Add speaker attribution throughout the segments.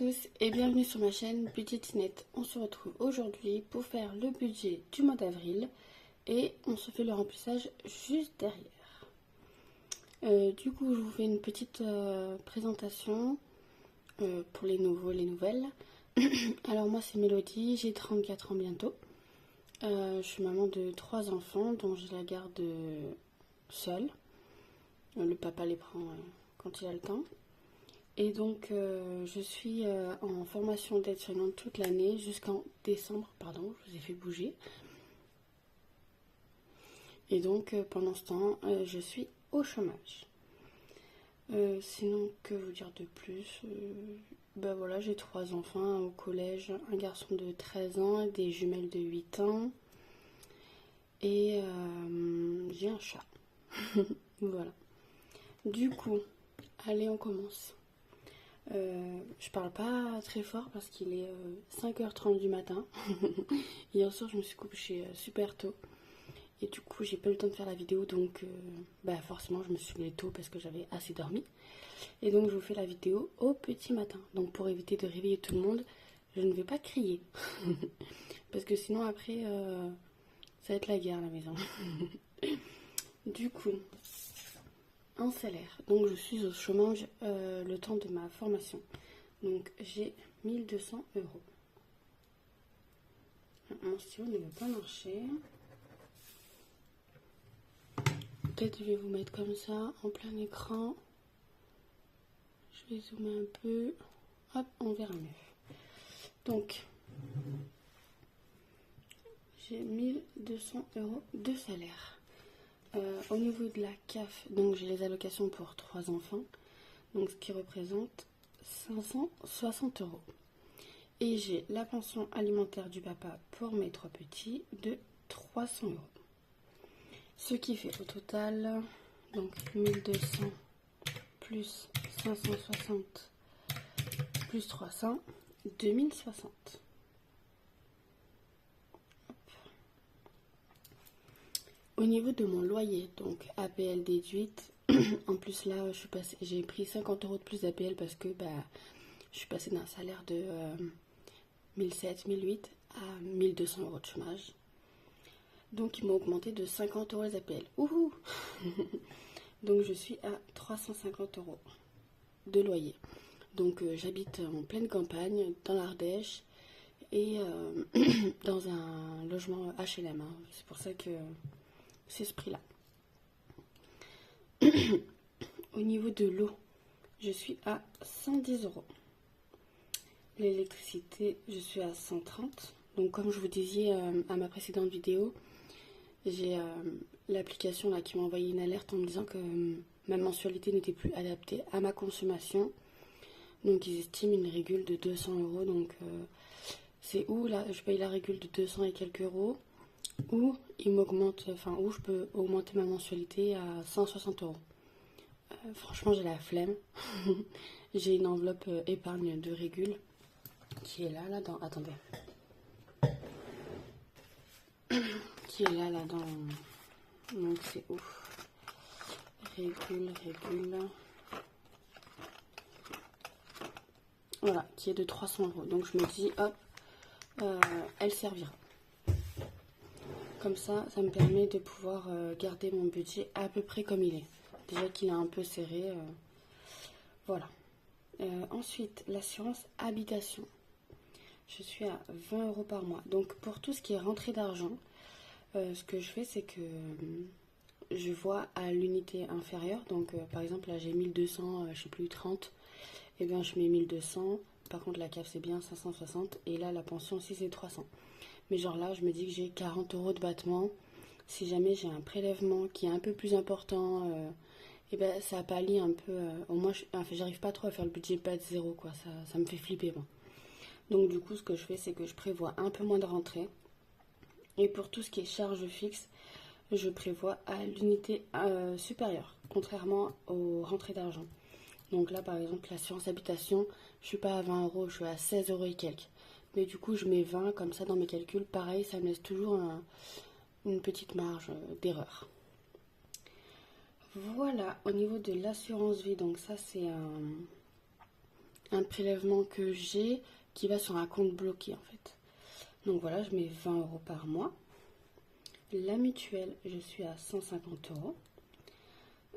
Speaker 1: tous et bienvenue sur ma chaîne Budgetinette. On se retrouve aujourd'hui pour faire le budget du mois d'avril et on se fait le remplissage juste derrière. Du coup, je vous fais une petite présentation pour les nouveaux, les nouvelles. Alors moi c'est Mélodie, j'ai 34 ans bientôt. Je suis maman de 3 enfants dont je la garde seule. Le papa les prend quand il a le temps. Et donc, je suis en formation d'aide-soignante toute l'année jusqu'en décembre, pardon, je vous ai fait bouger. Et donc, pendant ce temps, je suis au chômage. Sinon, que vous dire de plus Ben voilà, j'ai 3 enfants au collège, un garçon de 13 ans et des jumelles de 8 ans. Et j'ai un chat. Voilà. Du coup, allez, on commence. Je parle pas très fort parce qu'il est 5h30 du matin. Hier soir je me suis couchée super tôt et du coup j'ai pas eu le temps de faire la vidéo, donc forcément je me suis levée tôt parce que j'avais assez dormi, et donc je vous fais la vidéo au petit matin. Donc pour éviter de réveiller tout le monde, je ne vais pas crier parce que sinon après ça va être la guerre à la maison. Du coup, un salaire, donc je suis au chômage le temps de ma formation. Donc j'ai 1200 €. Mon stylo ne veut pas marcher. Peut-être je vais vous mettre comme ça en plein écran. Je vais zoomer un peu. Hop, on verra mieux. Donc j'ai 1200 € de salaire. Au niveau de la CAF, donc j'ai les allocations pour 3 enfants, donc ce qui représente 560 €. Et j'ai la pension alimentaire du papa pour mes 3 petits de 300 €. Ce qui fait au total, donc 1200 plus 560 plus 300, 2060. Au niveau de mon loyer, donc APL déduite, en plus là j'ai pris 50 € de plus d'APL parce que je suis passée d'un salaire de 1700, 1008 à 1200 € de chômage. Donc ils m'ont augmenté de 50 € les APL. Ouhou. Donc je suis à 350 € de loyer. Donc j'habite en pleine campagne, dans l'Ardèche, et dans un logement HLM. Hein. C'est pour ça que c'est ce prix-là. Au niveau de l'eau, je suis à 110 €. L'électricité, je suis à 130. Donc comme je vous disais à ma précédente vidéo, j'ai l'application là qui m'a envoyé une alerte en me disant que ma mensualité n'était plus adaptée à ma consommation. Donc ils estiment une régule de 200 €. Donc c'est où là je paye la régule de 200 et quelques euros, ou ils m'augmentent, enfin où je peux augmenter ma mensualité à 160 €. Franchement j'ai la flemme. J'ai une enveloppe épargne de régule qui est là dans. Attendez. Qui est là dans. Donc c'est où? Régule. Voilà, qui est de 300 €. Donc je me dis, hop, elle servira. Comme ça me permet de pouvoir garder mon budget à peu près comme il est. Déjà qu'il est un peu serré. Voilà. Ensuite, l'assurance habitation. Je suis à 20 € par mois. Donc pour tout ce qui est rentrée d'argent, ce que je fais, c'est que je vois à l'unité inférieure. Donc par exemple là j'ai 1200, je sais plus, 30. Et bien je mets 1200. Par contre la CAF c'est bien 560. Et là la pension aussi c'est 300. Mais genre là je me dis que j'ai 40 € de battement. Si jamais j'ai un prélèvement qui est un peu plus important, et ben ça pallie un peu. Au moins j'arrive pas trop à faire le budget pas de zéro, quoi. Ça me fait flipper, moi. Donc du coup ce que je fais, c'est que je prévois un peu moins de rentrée. Et pour tout ce qui est charges fixes, je prévois à l'unité supérieure, contrairement aux rentrées d'argent. Donc là par exemple l'assurance habitation, je suis pas à 20 €, je suis à 16 € et quelques. Mais du coup je mets 20 comme ça dans mes calculs. Pareil, ça me laisse toujours une petite marge d'erreur. Voilà, au niveau de l'assurance vie, donc ça c'est un prélèvement que j'ai qui va sur un compte bloqué en fait. Donc voilà, je mets 20 € par mois. La mutuelle, je suis à 150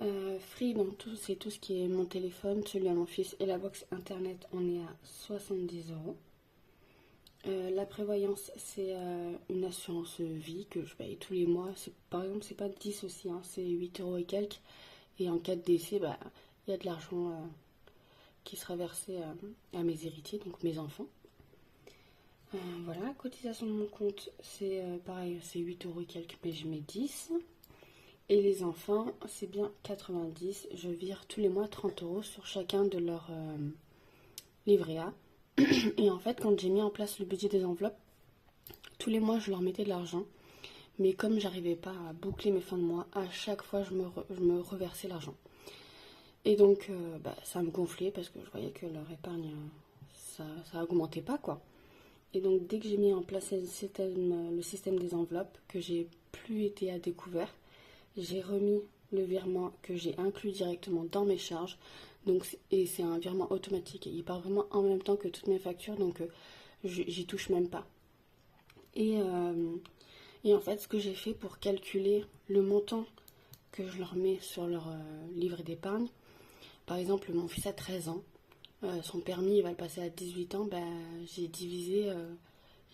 Speaker 1: €. Free, donc c'est tout ce qui est mon téléphone, celui à mon fils et la box internet, on est à 70 €. La prévoyance, c'est une assurance vie que je paye tous les mois. Par exemple, c'est pas 10 aussi, hein, c'est 8 € et quelques. Et en cas de décès, bah, il y a de l'argent qui sera versé à mes héritiers, donc mes enfants. Voilà, cotisation de mon compte, c'est pareil, c'est 8 € et quelques, mais je mets 10. Et les enfants, c'est bien 90. Je vire tous les mois 30 € sur chacun de leurs livrets A. Et en fait, quand j'ai mis en place le budget des enveloppes, tous les mois, je leur mettais de l'argent. Mais comme j'arrivais pas à boucler mes fins de mois, à chaque fois, je me reversais l'argent. Et donc, ça me gonflait parce que je voyais que leur épargne, ça augmentait pas, quoi. Et donc, dès que j'ai mis en place le système des enveloppes, que j'ai plus été à découvert, j'ai remis le virement que j'ai inclus directement dans mes charges. Donc, et c'est un virement automatique. Il part vraiment en même temps que toutes mes factures, donc j'y touche même pas. Et en fait, ce que j'ai fait pour calculer le montant que je leur mets sur leur livret d'épargne, par exemple, mon fils a 13 ans, son permis il va le passer à 18 ans, j'ai divisé,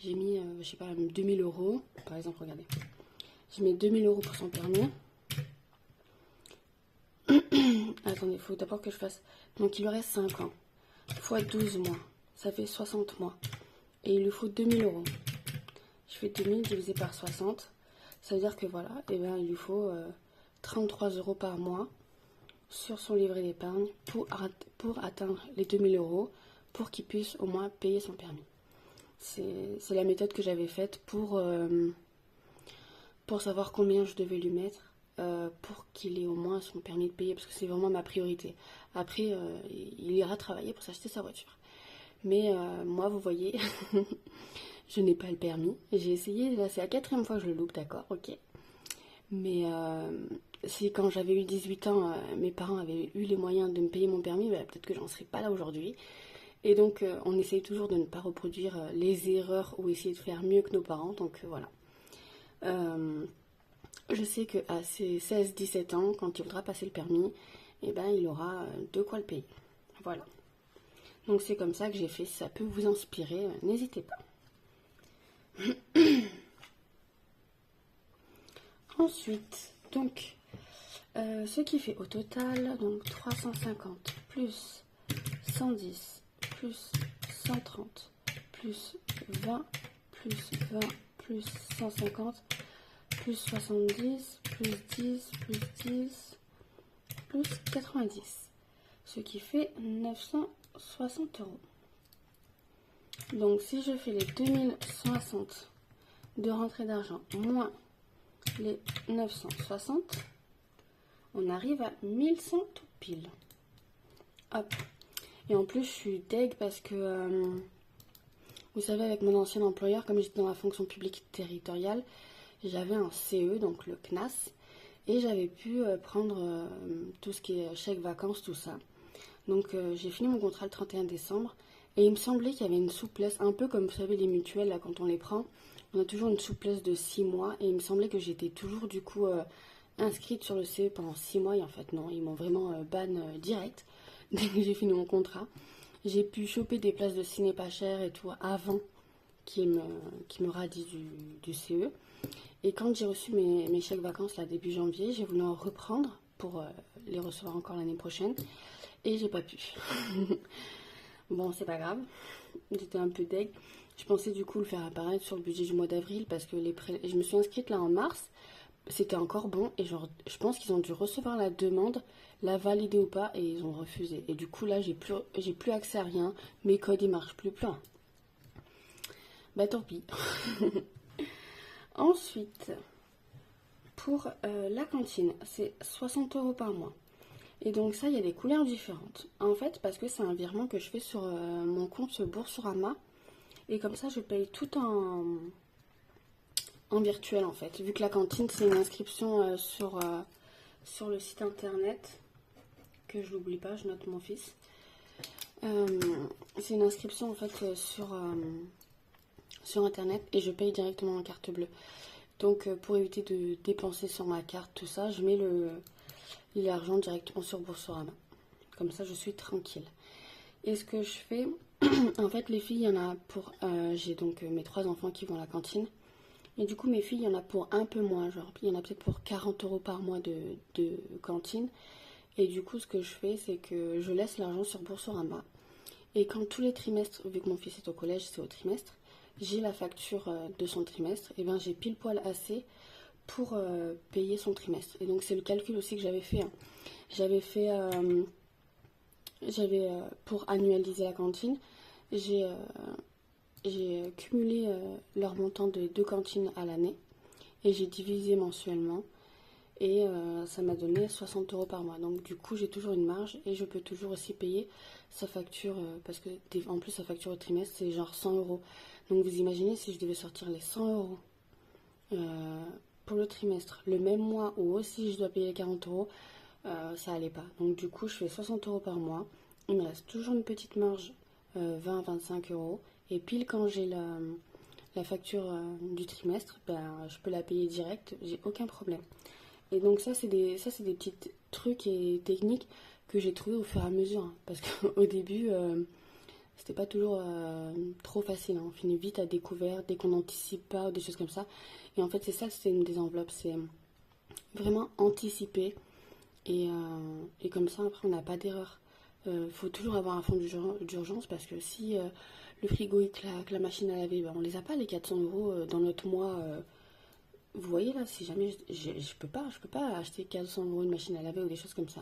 Speaker 1: j'ai mis, je sais pas, 2000 €. Par exemple, regardez, je mets 2000 € pour son permis. Attendez, il faut d'abord que je fasse. Donc il lui reste 5 ans, fois 12 mois, ça fait 60 mois. Et il lui faut 2000 €. Je fais 2000 divisé par 60. Ça veut dire que voilà, et il lui faut 33 € par mois sur son livret d'épargne pour atteindre les 2000 € pour qu'il puisse au moins payer son permis. C'est la méthode que j'avais faite pour savoir combien je devais lui mettre pour qu'il ait au moins son permis de payer, parce que c'est vraiment ma priorité. Après, il ira travailler pour s'acheter sa voiture. Mais moi, vous voyez, je n'ai pas le permis. J'ai essayé, là c'est la 4e fois que je le loupe, d'accord, ok. Mais si quand j'avais eu 18 ans, mes parents avaient eu les moyens de me payer mon permis, peut-être que j'en serais pas là aujourd'hui. Et donc on essaye toujours de ne pas reproduire les erreurs ou essayer de faire mieux que nos parents, donc voilà. Je sais qu'à ses 16-17 ans, quand il voudra passer le permis, il aura de quoi le payer. Voilà. Donc c'est comme ça que j'ai fait. Si ça peut vous inspirer, n'hésitez pas. Ensuite, donc, ce qui fait au total, donc 350 plus 110 plus 130 plus 20 plus 20 plus 150 plus 70 plus 10 plus 10 plus 90, ce qui fait 960 €. Donc si je fais les 2060 de rentrée d'argent moins les 960, on arrive à 1100 tout pile. Hop. Et en plus je suis deg parce que vous savez, avec mon ancien employeur, comme j'étais dans la fonction publique territoriale, j'avais un CE, donc le CNAS, et j'avais pu prendre tout ce qui est chèque vacances, tout ça. Donc j'ai fini mon contrat le 31 décembre, et il me semblait qu'il y avait une souplesse, un peu comme vous savez les mutuelles, là, quand on les prend, on a toujours une souplesse de 6 mois, et il me semblait que j'étais toujours du coup inscrite sur le CE pendant 6 mois, et en fait non, ils m'ont vraiment ban direct, dès que j'ai fini mon contrat. J'ai pu choper des places de ciné pas chères et tout avant qu'ils me radient du CE. Et quand j'ai reçu mes chèques vacances là début janvier, j'ai voulu en reprendre pour les recevoir encore l'année prochaine. Et j'ai pas pu. Bon, c'est pas grave. J'étais un peu deg. Je pensais du coup le faire apparaître sur le budget du mois d'avril parce que je me suis inscrite là en mars. C'était encore bon et genre, je pense qu'ils ont dû recevoir la demande, la valider ou pas et ils ont refusé. Et du coup là, j'ai plus accès à rien. Mes codes ils marchent plus plein. Bah tant pis. Ensuite, pour la cantine, c'est 60 € par mois. Et donc ça, il y a des couleurs différentes. En fait, parce que c'est un virement que je fais sur mon compte Boursorama. Et comme ça, je paye tout en virtuel, en fait. Vu que la cantine, c'est une inscription sur le site internet. Que je n'oublie pas, je note mon fils. C'est une inscription en fait sur internet et je paye directement en carte bleue. Donc pour éviter de dépenser sur ma carte, tout ça, je mets l'argent directement sur Boursorama. Comme ça, je suis tranquille. Et ce que je fais, en fait, les filles, il y en a pour... j'ai donc mes 3 enfants qui vont à la cantine. Et du coup, mes filles, il y en a pour un peu moins. Genre, il y en a peut-être pour 40 euros par mois de cantine. Et du coup, ce que je fais, c'est que je laisse l'argent sur Boursorama. Et quand tous les trimestres, vu que mon fils est au collège, c'est au trimestre, j'ai la facture de son trimestre, et bien j'ai pile poil assez pour payer son trimestre. Et donc c'est le calcul aussi que j'avais fait, hein. J'avais fait, pour annualiser la cantine, j'ai cumulé leur montant de 2 cantines à l'année et j'ai divisé mensuellement. Et ça m'a donné 60 euros par mois. Donc du coup, j'ai toujours une marge et je peux toujours aussi payer sa facture. Parce que en plus, sa facture au trimestre, c'est genre 100 euros. Donc vous imaginez si je devais sortir les 100 euros pour le trimestre, le même mois où aussi je dois payer les 40 euros, ça allait pas. Donc du coup, je fais 60 euros par mois. Il me reste toujours une petite marge, 20-25 euros. Et pile quand j'ai la facture du trimestre, ben, je peux la payer direct, j'ai aucun problème. Et donc ça, c'est des petits trucs et techniques que j'ai trouvé au fur et à mesure, hein. Parce qu'au début, c'était pas toujours trop facile, hein. On finit vite à découvert dès qu'on n'anticipe pas ou des choses comme ça. Et en fait, c'est ça le système des enveloppes, c'est vraiment anticiper. Et comme ça, après, on n'a pas d'erreur. Faut toujours avoir un fonds d'urgence parce que si le frigo il claque, la machine à laver, ben, on les a pas les 400 euros dans notre mois. Vous voyez là, si jamais je peux pas acheter 400 euros une machine à laver ou des choses comme ça.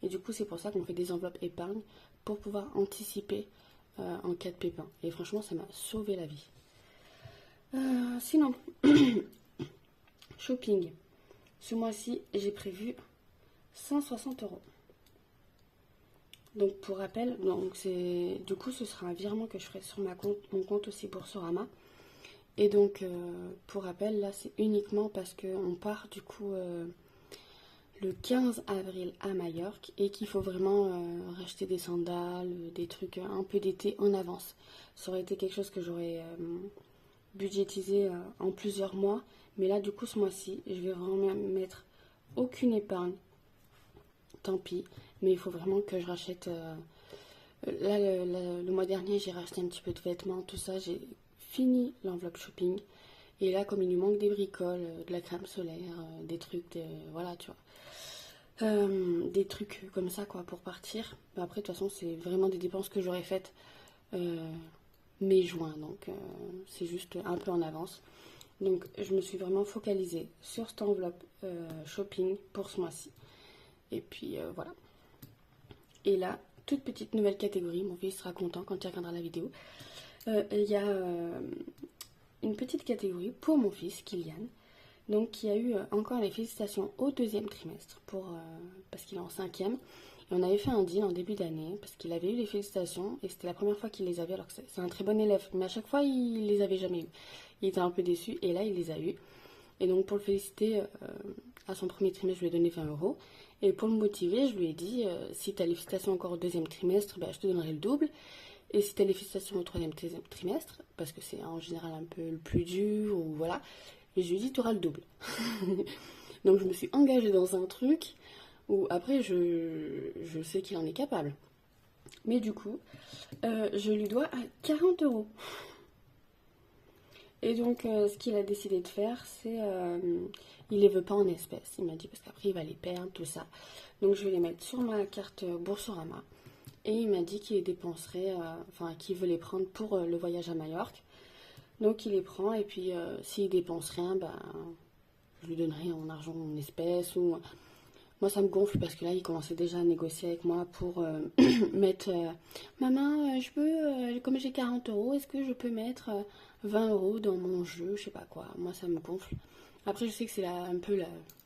Speaker 1: Et du coup, c'est pour ça qu'on fait des enveloppes épargne pour pouvoir anticiper en cas de pépin. Et franchement, ça m'a sauvé la vie. Sinon, shopping. Ce mois-ci, j'ai prévu 160 euros. Donc pour rappel, du coup, ce sera un virement que je ferai sur mon compte aussi Boursorama. Et donc, pour rappel, là, c'est uniquement parce qu'on part du coup le 15 avril à Majorque et qu'il faut vraiment racheter des sandales, des trucs un peu d'été en avance. Ça aurait été quelque chose que j'aurais budgétisé en plusieurs mois. Mais là, du coup, ce mois-ci, je vais vraiment mettre aucune épargne. Tant pis. Mais il faut vraiment que je rachète... là, le mois dernier, j'ai racheté un petit peu de vêtements, tout ça. J'ai fini l'enveloppe shopping. Et là, comme il nous manque des bricoles, de la crème solaire, des trucs, voilà, tu vois. Des trucs comme ça, quoi, pour partir. Mais après, de toute façon, c'est vraiment des dépenses que j'aurais faites mai-juin. Donc, c'est juste un peu en avance. Donc, je me suis vraiment focalisée sur cette enveloppe shopping pour ce mois-ci. Et puis, voilà. Et là, toute petite nouvelle catégorie. Mon fils sera content quand il regardera la vidéo. Il y a une petite catégorie pour mon fils, Kylian, donc qui a eu encore les félicitations au 2e trimestre, parce qu'il est en 5e. Et on avait fait un deal en début d'année, parce qu'il avait eu les félicitations, et c'était la première fois qu'il les avait, alors que c'est un très bon élève, mais à chaque fois, il les avait jamais eu. Il était un peu déçu, et là, il les a eu. Et donc, pour le féliciter, à son premier trimestre, je lui ai donné 20 euros. Et pour le motiver, je lui ai dit, si tu as les félicitations encore au 2e trimestre, ben, je te donnerai le double. Et si tu as les félicitations au 3e trimestre, parce que c'est en général un peu le plus dur, ou voilà, et je lui ai dit, tu auras le double. Donc, je me suis engagée dans un truc où après, je sais qu'il en est capable. Mais du coup, je lui dois à 40 euros. Et donc, ce qu'il a décidé de faire, c'est... il les veut pas en espèces. Il m'a dit, parce qu'après, il va les perdre, tout ça. Donc, je vais les mettre sur ma carte Boursorama. Et il m'a dit qu'il les dépenserait, qu'il veut les prendre pour le voyage à Majorque. Donc, il les prend. Et puis, s'il dépense rien, ben, je lui donnerai en argent, en espèces. Ou... Moi, ça me gonfle parce que là, il commençait déjà à négocier avec moi pour mettre... Maman, je peux... comme j'ai 40 euros, est-ce que je peux mettre 20 euros dans mon jeu, je sais pas quoi. Moi, ça me gonfle. Après, je sais que c'est un peu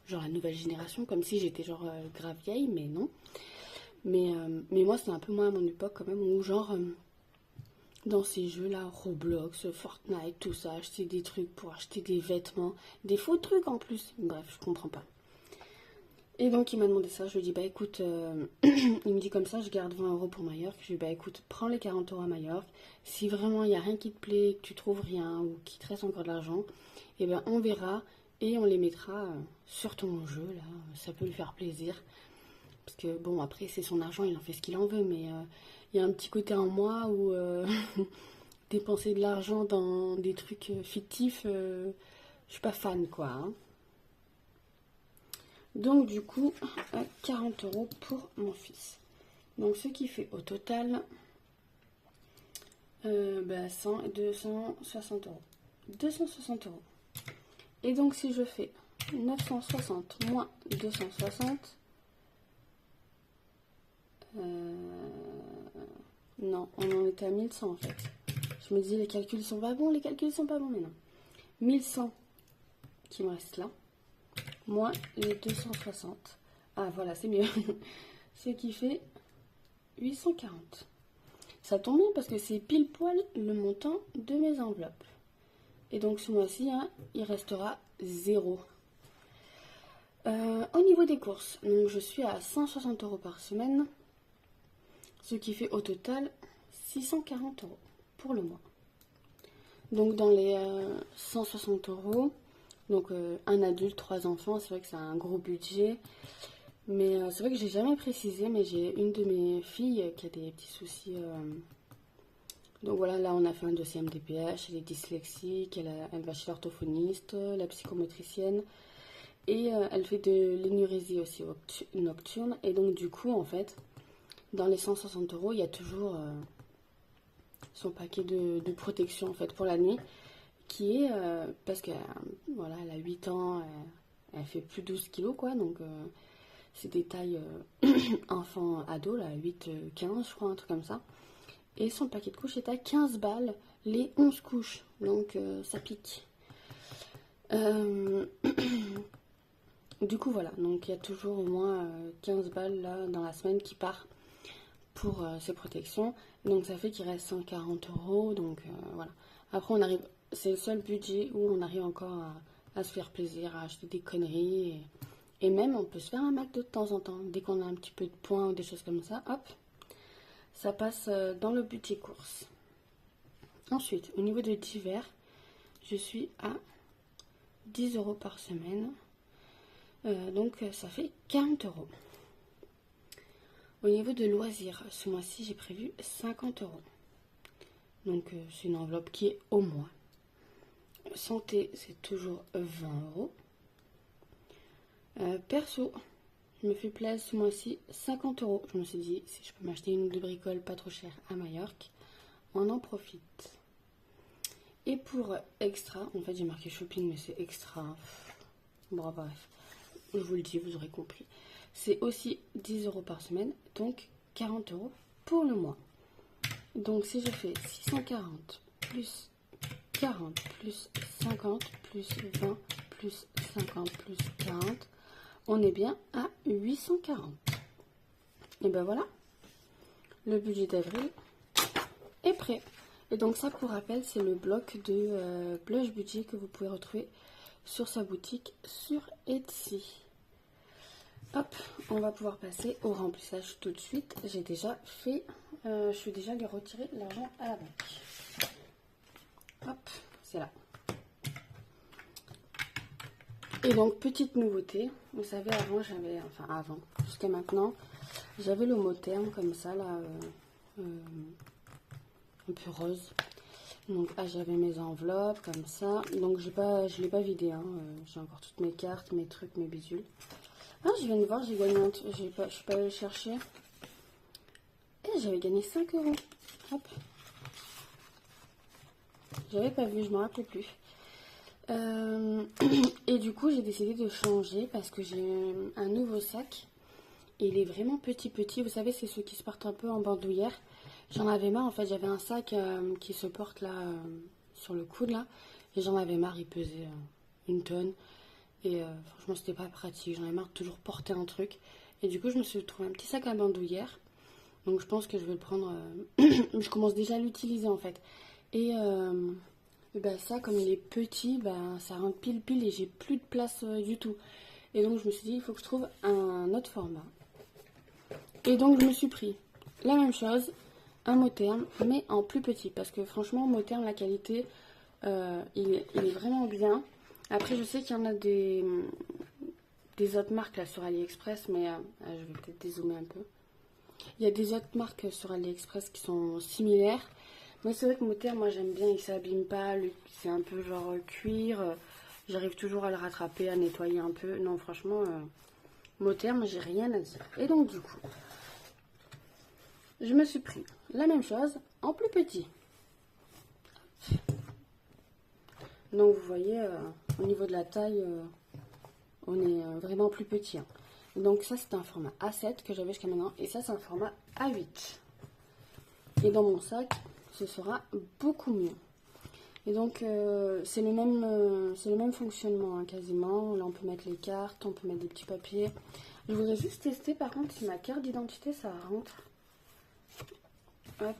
Speaker 1: genre la nouvelle génération, comme si j'étais genre grave vieille, mais non. Mais moi, c'est un peu moins à mon époque quand même, où genre, dans ces jeux-là, Roblox, Fortnite, tout ça, acheter des trucs pour acheter des vêtements, des faux trucs en plus. Bref, je comprends pas. Et donc il m'a demandé ça, je lui ai dit bah écoute, il me dit comme ça, je garde 20 euros pour Majorque. Je lui ai dit bah écoute, prends les 40 euros à Majorque. Si vraiment il n'y a rien qui te plaît, que tu trouves rien ou qu'il te reste encore de l'argent, et ben on verra et on les mettra sur ton jeu là, ça peut lui faire plaisir. Parce que bon après c'est son argent, il en fait ce qu'il en veut, mais il y a un petit côté en moi où dépenser de l'argent dans des trucs fictifs, je suis pas fan quoi. Hein. Donc du coup, 40 euros pour mon fils. Donc ce qui fait au total 100 et 260 euros. 260 euros. Et donc si je fais 960 moins 260, non, on en était à 1100 en fait. Je me disais les calculs sont pas bons, mais non. 1100 qui me reste là. Moins les 260. Ah voilà, c'est mieux. Ce qui fait 840. Ça tombe bien parce que c'est pile poil le montant de mes enveloppes. Et donc ce mois-ci, hein, il restera 0. Au niveau des courses, donc je suis à 160 euros par semaine. Ce qui fait au total 640 euros pour le mois. Donc dans les 160 euros, donc un adulte, 3 enfants, c'est vrai que c'est un gros budget. Mais c'est vrai que j'ai jamais précisé, mais j'ai une de mes filles qui a des petits soucis. Donc voilà, là on a fait un dossier MDPH, elle est dyslexique, elle va chez l'orthophoniste, la psychomotricienne. Et elle fait de l'énurésie aussi nocturne. Et donc du coup, en fait, dans les 160 euros, il y a toujours son paquet de protection en fait pour la nuit. Qui est, parce qu'elle voilà, elle a 8 ans, elle fait plus 12 kilos quoi, donc c'est des tailles enfant-ado, là, 8-15 je crois, un truc comme ça. Et son paquet de couches est à 15 balles, les 11 couches, donc ça pique. Du coup voilà, donc il y a toujours au moins 15 balles là dans la semaine qui part pour ces protections. Donc ça fait qu'il reste 140 euros, donc voilà. Après on arrive, c'est le seul budget où on arrive encore à se faire plaisir, à acheter des conneries. Et même on peut se faire un McDo de temps en temps. Dès qu'on a un petit peu de points ou des choses comme ça, hop, ça passe dans le budget course. Ensuite, au niveau de divers, je suis à 10 euros par semaine. Donc ça fait 40 euros. Au niveau de loisirs, ce mois-ci j'ai prévu 50 euros. Donc c'est une enveloppe qui est au mois. Santé, c'est toujours 20 euros. Perso, je me fais plaisir ce mois-ci 50 euros. Je me suis dit, si je peux m'acheter une ou deux bricoles pas trop chères à Majorque, on en profite. Et pour extra, en fait j'ai marqué shopping, mais c'est extra. Bon, bref, je vous le dis, vous aurez compris. C'est aussi 10 euros par semaine, donc 40 euros pour le mois. Donc si je fais 640 plus 40 plus 50 plus 20 plus 50 plus 40, on est bien à 840. Et ben voilà, le budget d'avril est prêt. Et donc ça, pour rappel, c'est le bloc de blush budget que vous pouvez retrouver sur sa boutique sur Etsy. Hop, on va pouvoir passer au remplissage tout de suite. J'ai déjà fait, je suis déjà allée retirer l'argent à la banque. Hop, c'est là. Et donc, petite nouveauté, vous savez, avant, jusqu'à maintenant, j'avais le mot terme comme ça, là, un peu rose. Donc, j'avais mes enveloppes comme ça. Donc, je ne l'ai pas vidé, hein. J'ai encore toutes mes cartes, mes trucs, mes bidules. Ah, je viens de voir, j'ai gagné je suis pas allée le chercher. Et j'avais gagné 5 euros. Hop. J'avais pas vu, je me rappelais plus. Et du coup, j'ai décidé de changer parce que j'ai un nouveau sac. Et il est vraiment petit. Vous savez, c'est ceux qui se portent un peu en bandoulière. J'en avais marre, en fait, j'avais un sac qui se porte là, sur le coude là. Et j'en avais marre, il pesait 1 tonne. Et franchement, c'était pas pratique. J'en avais marre de toujours porter un truc. Et du coup, je me suis trouvé un petit sac à bandoulière. Donc, je pense que je vais le prendre. Je commence déjà à l'utiliser en fait. Et ben ça, comme il est petit, ben ça rentre pile et j'ai plus de place du tout. Et donc je me suis dit, il faut que je trouve un autre format. Et donc je me suis pris la même chose, un mot terme, mais en plus petit. Parce que franchement, mot terme, la qualité, il est vraiment bien. Après, je sais qu'il y en a des autres marques là sur AliExpress, mais je vais peut-être dézoomer un peu. Il y a des autres marques sur AliExpress qui sont similaires. Mais c'est vrai que mot terme, moi j'aime bien, il s'abîme pas, c'est un peu genre cuir. J'arrive toujours à le rattraper, à nettoyer un peu. Non, franchement, mot terme, j'ai rien à dire. Et donc du coup, je me suis pris la même chose en plus petit. Donc vous voyez, au niveau de la taille, on est vraiment plus petit. Hein. Donc ça c'est un format A7 que j'avais jusqu'à maintenant. Et ça c'est un format A8. Et dans mon sac, ce sera beaucoup mieux. Et donc c'est le même fonctionnement hein, quasiment. Là on peut mettre les cartes, on peut mettre des petits papiers. Je voudrais juste tester par contre si ma carte d'identité ça rentre. Hop.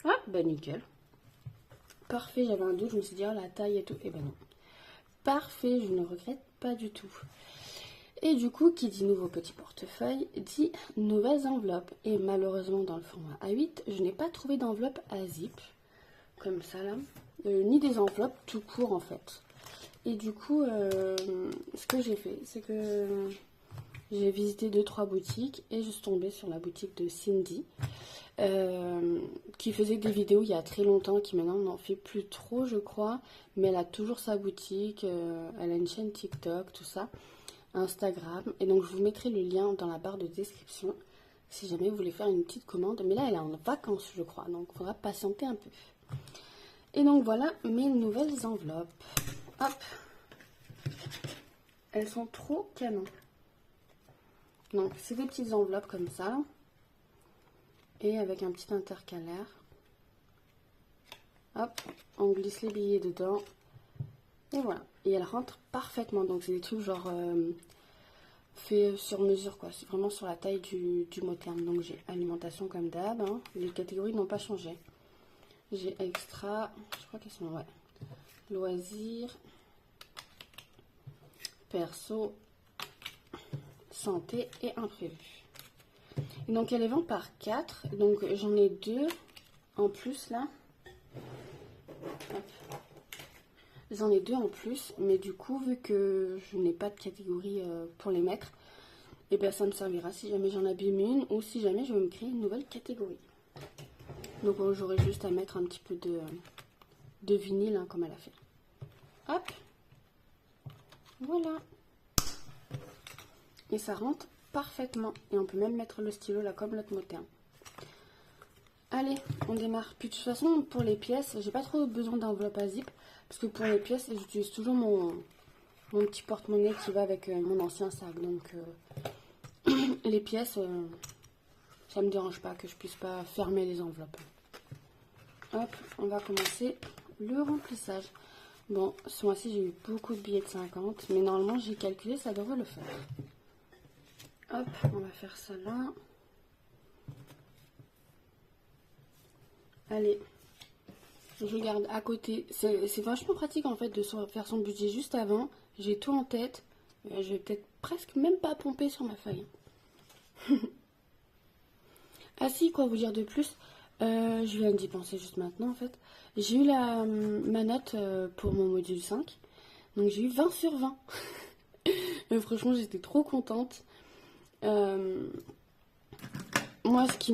Speaker 1: Ah, bah nickel. Parfait, j'avais un doute, je me suis dit, oh, la taille et tout. Et ben non. Parfait, je ne regrette pas du tout. Et du coup, qui dit nouveau petit portefeuille, dit nouvelles enveloppes. Et malheureusement, dans le format A8, je n'ai pas trouvé d'enveloppe à zip, comme ça là. Ni des enveloppes tout court en fait. Et du coup, ce que j'ai fait, c'est que j'ai visité 2-3 boutiques et je suis tombée sur la boutique de Cindy. Qui faisait des vidéos il y a très longtemps, qui maintenant n'en fait plus trop je crois, mais elle a toujours sa boutique, elle a une chaîne TikTok, tout ça, Instagram, et donc je vous mettrai le lien dans la barre de description si jamais vous voulez faire une petite commande, mais là elle est en vacances je crois, donc il faudra patienter un peu. Et donc voilà mes nouvelles enveloppes, hop, elles sont trop canon. Donc c'est des petites enveloppes comme ça, et avec un petit intercalaire. Hop, on glisse les billets dedans. Et voilà. Et elle rentre parfaitement. Donc c'est des trucs genre fait sur mesure quoi. C'est vraiment sur la taille du mot terme. Donc j'ai alimentation comme d'hab. Hein. Les catégories n'ont pas changé. J'ai extra, je crois qu'elles sont, ouais. Loisirs, perso, santé et imprévu. Et donc elle les vend par 4. Donc j'en ai 2 en plus là. J'en ai 2 en plus, mais du coup vu que je n'ai pas de catégorie pour les mettre, et bien ça me servira si jamais j'en abîme une ou si jamais je veux me créer une nouvelle catégorie. Donc j'aurai juste à mettre un petit peu de vinyle hein, comme elle a fait. Hop, voilà. Et ça rentre parfaitement. Et on peut même mettre le stylo là comme l'autre mot terme. Allez, on démarre. Puis de toute façon, pour les pièces, j'ai pas trop besoin d'enveloppe à zip. Parce que pour les pièces, j'utilise toujours mon petit porte-monnaie qui va avec mon ancien sac. Donc les pièces, ça me dérange pas que je puisse pas fermer les enveloppes. Hop, on va commencer le remplissage. Bon, ce mois-ci, j'ai eu beaucoup de billets de 50. Mais normalement, j'ai calculé, ça devrait le faire. Hop, on va faire ça là. Allez, je garde à côté. C'est vachement pratique en fait de faire son budget juste avant. J'ai tout en tête. Je vais peut-être presque même pas pomper sur ma feuille. Ah si, quoi vous dire de plus, je viens d'y penser juste maintenant en fait. J'ai eu ma note pour mon module 5. Donc j'ai eu 20 sur 20. Franchement, j'étais trop contente. Moi, ce qui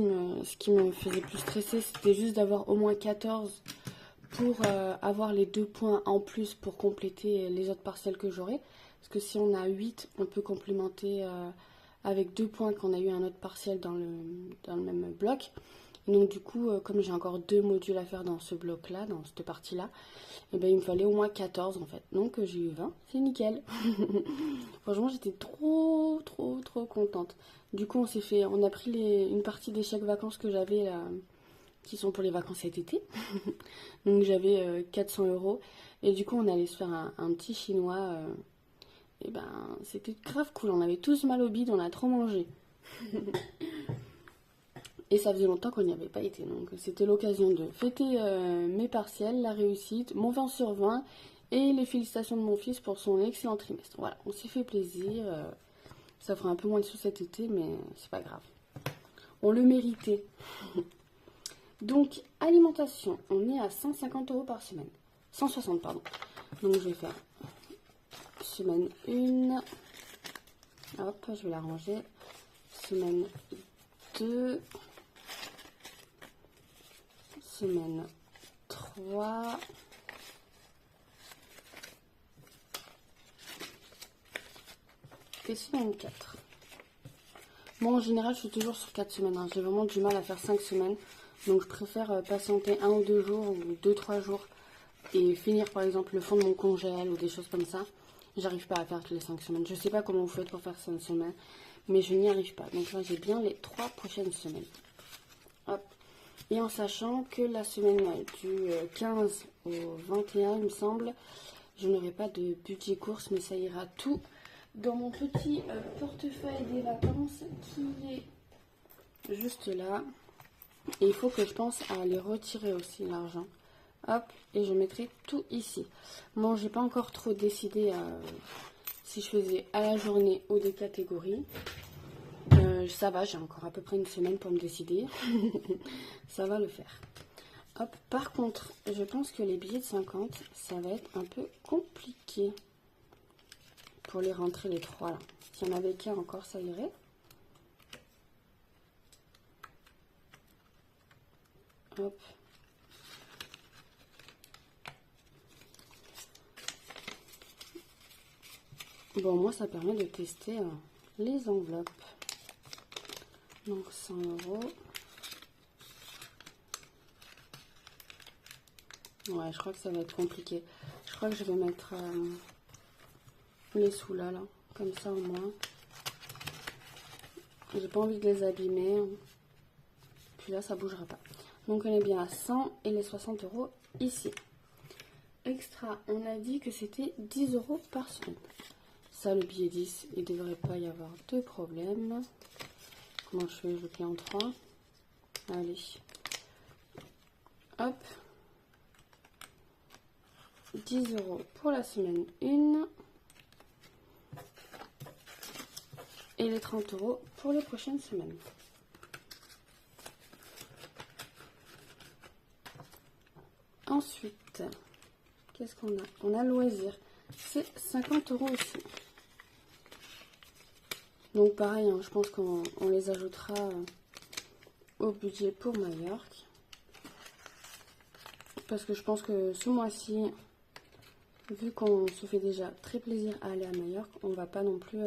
Speaker 1: me faisait plus stresser, c'était juste d'avoir au moins 14 pour avoir les 2 points en plus pour compléter les autres partiels que j'aurai. Parce que si on a 8, on peut complémenter avec 2 points qu'on a eu un autre partiel dans le même bloc. Donc du coup, comme j'ai encore 2 modules à faire dans ce bloc-là, dans cette partie-là, et ben, il me fallait au moins 14 en fait. Donc j'ai eu 20, c'est nickel. Franchement, j'étais trop contente. Du coup, on a pris une partie des chèques vacances que j'avais là, qui sont pour les vacances cet été. Donc j'avais 400 €. Et du coup, on allait se faire un petit chinois. Et ben, c'était grave cool. On avait tous mal au bide, on a trop mangé. Et ça faisait longtemps qu'on n'y avait pas été. Donc c'était l'occasion de fêter mes partiels, la réussite, mon 20 sur 20 Et les félicitations de mon fils pour son excellent trimestre. Voilà, on s'est fait plaisir. Ça fera un peu moins de sous cet été, mais c'est pas grave. On le méritait. Donc, alimentation, on est à 150 € par semaine. 160, pardon. Donc, je vais faire semaine 1. Hop, je vais la ranger. Semaine 2. Semaine 3. Et semaine 4. Moi, en général, je suis toujours sur 4 semaines. Hein. J'ai vraiment du mal à faire 5 semaines. Donc, je préfère patienter 1 ou 2 jours ou 2-3 jours et finir, par exemple, le fond de mon congèle ou des choses comme ça. J'arrive pas à faire toutes les 5 semaines. Je sais pas comment vous faites pour faire 5 semaines, mais je n'y arrive pas. Donc là, j'ai bien les 3 prochaines semaines. Hop. Et en sachant que la semaine du 15 au 21, il me semble, je n'aurai pas de budget course, mais ça ira tout dans mon petit portefeuille des vacances qui est juste là. Et il faut que je pense à aller retirer aussi l'argent. Hop, et je mettrai tout ici. Bon, j'ai pas encore trop décidé si je faisais à la journée ou des catégories. Ça va, j'ai encore à peu près une semaine pour me décider. Ça va le faire. Hop, par contre, je pense que les billets de 50, ça va être un peu compliqué pour les rentrer les 3 là. S'il y en avait qu'un encore, ça irait. Hop. Bon, moi, ça permet de tester les enveloppes. Donc, 100 €. Ouais, je crois que ça va être compliqué. Je crois que je vais mettre les sous là, comme ça au moins. J'ai pas envie de les abîmer. Puis là, ça bougera pas. Donc, on est bien à 100 et les 60 € ici. Extra, on a dit que c'était 10 € par semaine. Ça, le billet 10, il ne devrait pas y avoir de problème. Comment je fais? Je le plie en 3. Allez. Hop. 10 € pour la semaine 1. Et les 30 € pour les prochaines semaines. Ensuite, qu'est-ce qu'on a? On a loisir. C'est 50 € aussi. Donc pareil, hein, je pense qu'on les ajoutera au budget pour Majorque. Parce que je pense que ce mois-ci, vu qu'on se fait déjà très plaisir à aller à Majorque, on va pas non plus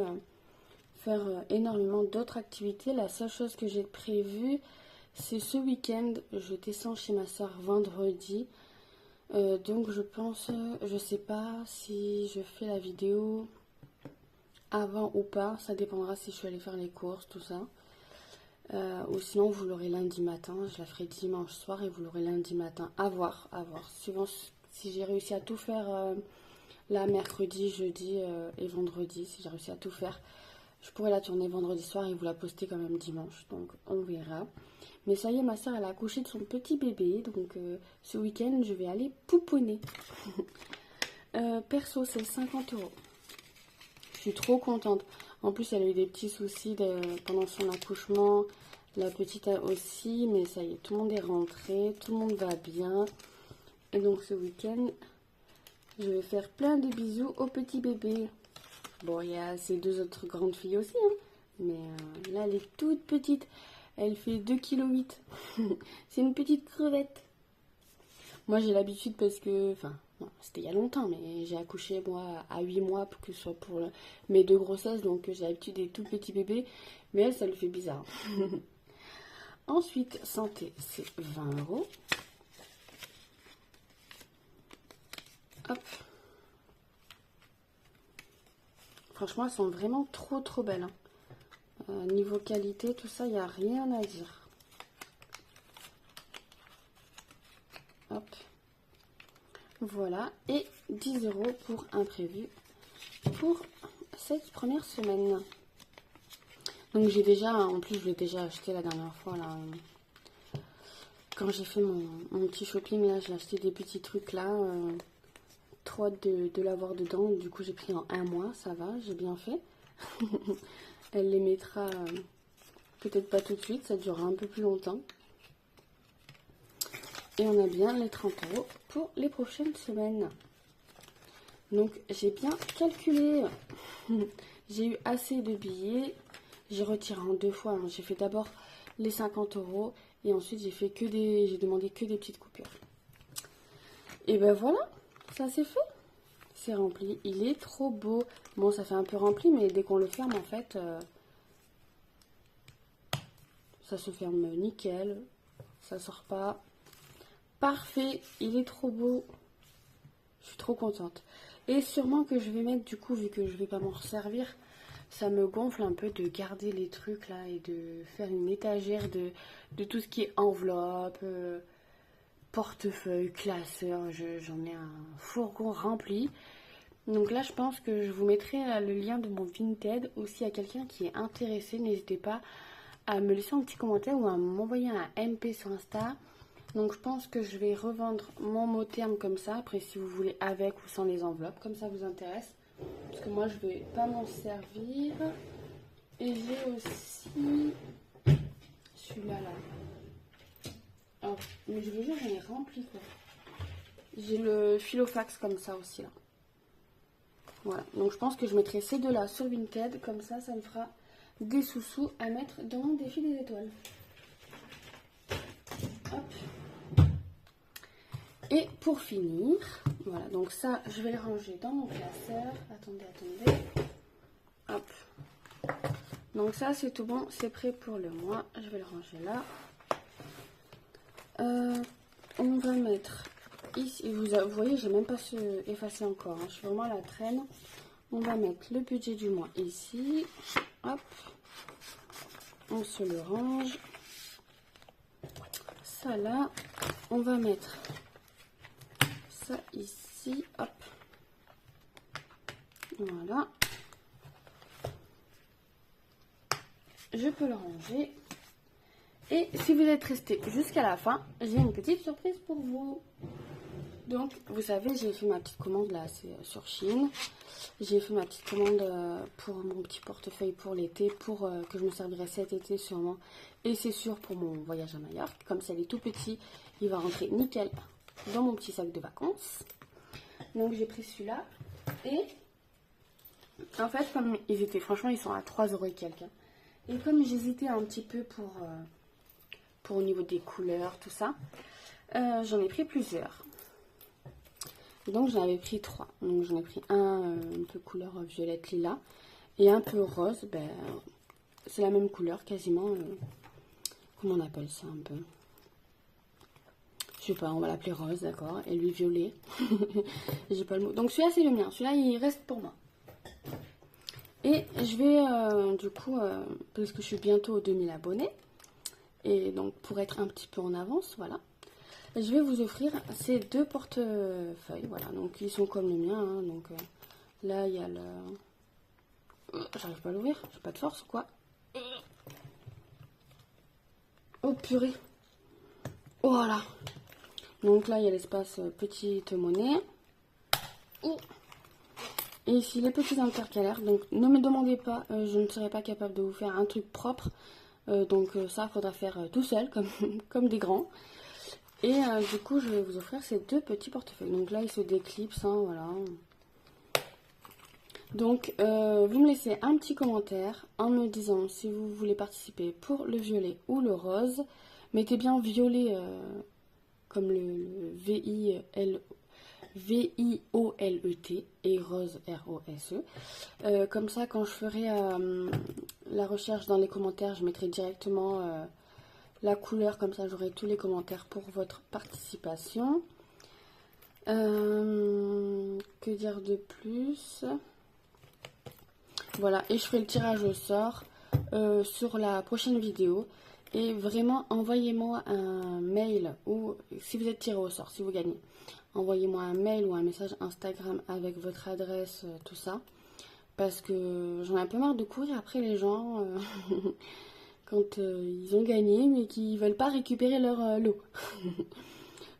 Speaker 1: faire énormément d'autres activités. La seule chose que j'ai prévue, c'est ce week-end. Je descends chez ma soeur vendredi. Donc je pense, je sais pas si je fais la vidéo avant ou pas. Ça dépendra si je suis allée faire les courses, tout ça. Ou sinon vous l'aurez lundi matin. Je la ferai dimanche soir et vous l'aurez lundi matin. À voir, à voir. Suivant si j'ai réussi à tout faire là mercredi, jeudi et vendredi. Si j'ai réussi à tout faire, je pourrais la tourner vendredi soir et vous la poster quand même dimanche. Donc on verra. Mais ça y est, ma soeur, elle a accouché de son petit bébé. Donc, ce week-end, je vais aller pouponner. Perso, c'est 50 €. Je suis trop contente. En plus, elle a eu des petits soucis pendant son accouchement. La petite aussi. Mais ça y est, tout le monde est rentré. Tout le monde va bien. Et donc, ce week-end, je vais faire plein de bisous au petit bébé. Bon, il y a ces 2 autres grandes filles aussi. Hein. Mais là, elle est toute petite. Elle fait 2,8 kg. C'est une petite crevette. Moi, j'ai l'habitude parce que... Enfin, c'était il y a longtemps, mais j'ai accouché, moi, à 8 mois, pour que ce soit pour mes 2 grossesses. Donc, j'ai l'habitude des tout petits bébés. Mais elle, ça lui fait bizarre. Ensuite, santé, c'est 20 €. Hop. Franchement, elles sont vraiment trop belles. Hein. Niveau qualité, tout ça, il n'y a rien à dire. Hop. Voilà. Et 10 € pour imprévu pour cette première semaine. Donc j'ai déjà, en plus je l'ai déjà acheté la dernière fois là. Quand j'ai fait mon petit shopping là, j'ai acheté des petits trucs là trop hâte de l'avoir dedans. Du coup, j'ai pris en un mois, ça va, j'ai bien fait. Elle les mettra peut-être pas tout de suite, ça durera un peu plus longtemps. Et on a bien les 30 € pour les prochaines semaines. Donc, j'ai bien calculé. J'ai eu assez de billets. J'ai retiré en 2 fois. Hein. J'ai fait d'abord les 50 € et ensuite j'ai demandé que des petites coupures. Et ben voilà, ça c'est fait. C'est rempli. Il est trop beau. Bon, ça fait un peu rempli, mais dès qu'on le ferme, en fait, ça se ferme nickel. Ça sort pas. Parfait. Il est trop beau. Je suis trop contente. Et sûrement que je vais mettre, du coup, vu que je vais pas m'en resservir, ça me gonfle un peu de garder les trucs là et de faire une étagère de tout ce qui est enveloppe, portefeuille, classeur. J'en ai un fourgon rempli. Donc là, je pense que je vous mettrai le lien de mon Vinted aussi à quelqu'un qui est intéressé. N'hésitez pas à me laisser un petit commentaire ou à m'envoyer un MP sur Insta. Donc je pense que je vais revendre mon mot terme comme ça. Après, si vous voulez avec ou sans les enveloppes, comme ça vous intéresse. Parce que moi, je vais pas m'en servir. Et j'ai aussi celui-là là. Oh, mais je veux dire, j'en ai rempli quoi. J'ai le Filofax comme ça aussi là. Voilà, donc je pense que je mettrai ces deux-là sur Vinted. Comme ça, ça me fera des sous-sous à mettre dans mon défi des étoiles. Hop. Et pour finir, voilà, donc ça, je vais le ranger dans mon classeur. Attendez. Hop. Donc ça, c'est tout bon, c'est prêt pour le mois. Je vais le ranger là. On va mettre ici, vous voyez, j'ai même pas effacé encore. Hein. Je suis vraiment à la traîne. On va mettre le budget du mois ici. Hop. On se le range. Ça là. On va mettre ça ici. Hop. Voilà. Je peux le ranger. Et si vous êtes resté jusqu'à la fin, j'ai une petite surprise pour vous. Donc, vous savez, j'ai fait ma petite commande là, c'est sur Shein. J'ai fait ma petite commande pour mon petit portefeuille pour l'été, pour que je me servirai cet été sûrement. Et c'est sûr pour mon voyage à Majorque. Comme ça, il est tout petit, il va rentrer nickel dans mon petit sac de vacances. Donc, j'ai pris celui-là. Et en fait, comme ils étaient, franchement, ils sont à 3 € et quelques. Et comme j'hésitais un petit peu pour au niveau des couleurs, tout ça, j'en ai pris plusieurs. Donc j'en avais pris 3. Donc j'en ai pris un peu couleur violette lilas et un peu rose. Ben, c'est la même couleur quasiment. Comment on appelle ça un peu? Je sais pas, on va l'appeler rose, d'accord. Et lui violet. J'ai pas le mot. Donc celui-là c'est le mien. Celui-là il reste pour moi. Et je vais du coup, parce que je suis bientôt aux 2000 abonnés. Et donc pour être un petit peu en avance, voilà. Je vais vous offrir ces 2 portefeuilles, voilà, donc ils sont comme le mien, hein, donc là il y a le... J'arrive pas à l'ouvrir, j'ai pas de force ou quoi. Oh purée. Voilà. Donc là il y a l'espace petite monnaie. Et ici les petits intercalaires, donc ne me demandez pas, je ne serai pas capable de vous faire un truc propre. Donc ça, il faudra faire tout seul, comme des grands. Et du coup, je vais vous offrir ces 2 petits portefeuilles. Donc là, ils se déclipsent, hein, voilà. Donc, vous me laissez un petit commentaire en me disant si vous voulez participer pour le violet ou le rose. Mettez bien violet comme le V-I-O-L-E-T et rose R-O-S-E. Comme ça, quand je ferai la recherche dans les commentaires, je mettrai directement la couleur, comme ça j'aurai tous les commentaires pour votre participation. Que dire de plus? Voilà, et je ferai le tirage au sort sur la prochaine vidéo. Et vraiment, envoyez-moi un mail ou si vous êtes tiré au sort, si vous gagnez, envoyez-moi un mail ou un message Instagram avec votre adresse, tout ça. Parce que j'en ai un peu marre de courir après les gens quand ils ont gagné mais qui veulent pas récupérer leur lot.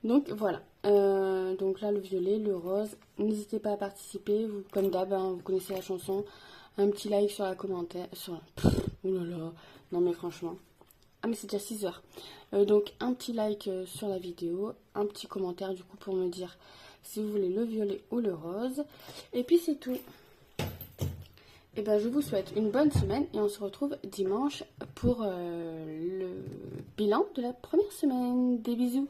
Speaker 1: Donc voilà. Donc là, le violet, le rose. N'hésitez pas à participer. Vous, comme d'hab, hein, vous connaissez la chanson. Un petit like sur la commentaire. Oh là là. Non mais franchement. Ah mais c'est déjà 6 heures. Donc un petit like sur la vidéo. Un petit commentaire du coup pour me dire si vous voulez le violet ou le rose. Et puis c'est tout. Et ben je vous souhaite une bonne semaine. Et on se retrouve dimanche pour le bilan de la première semaine. Des bisous.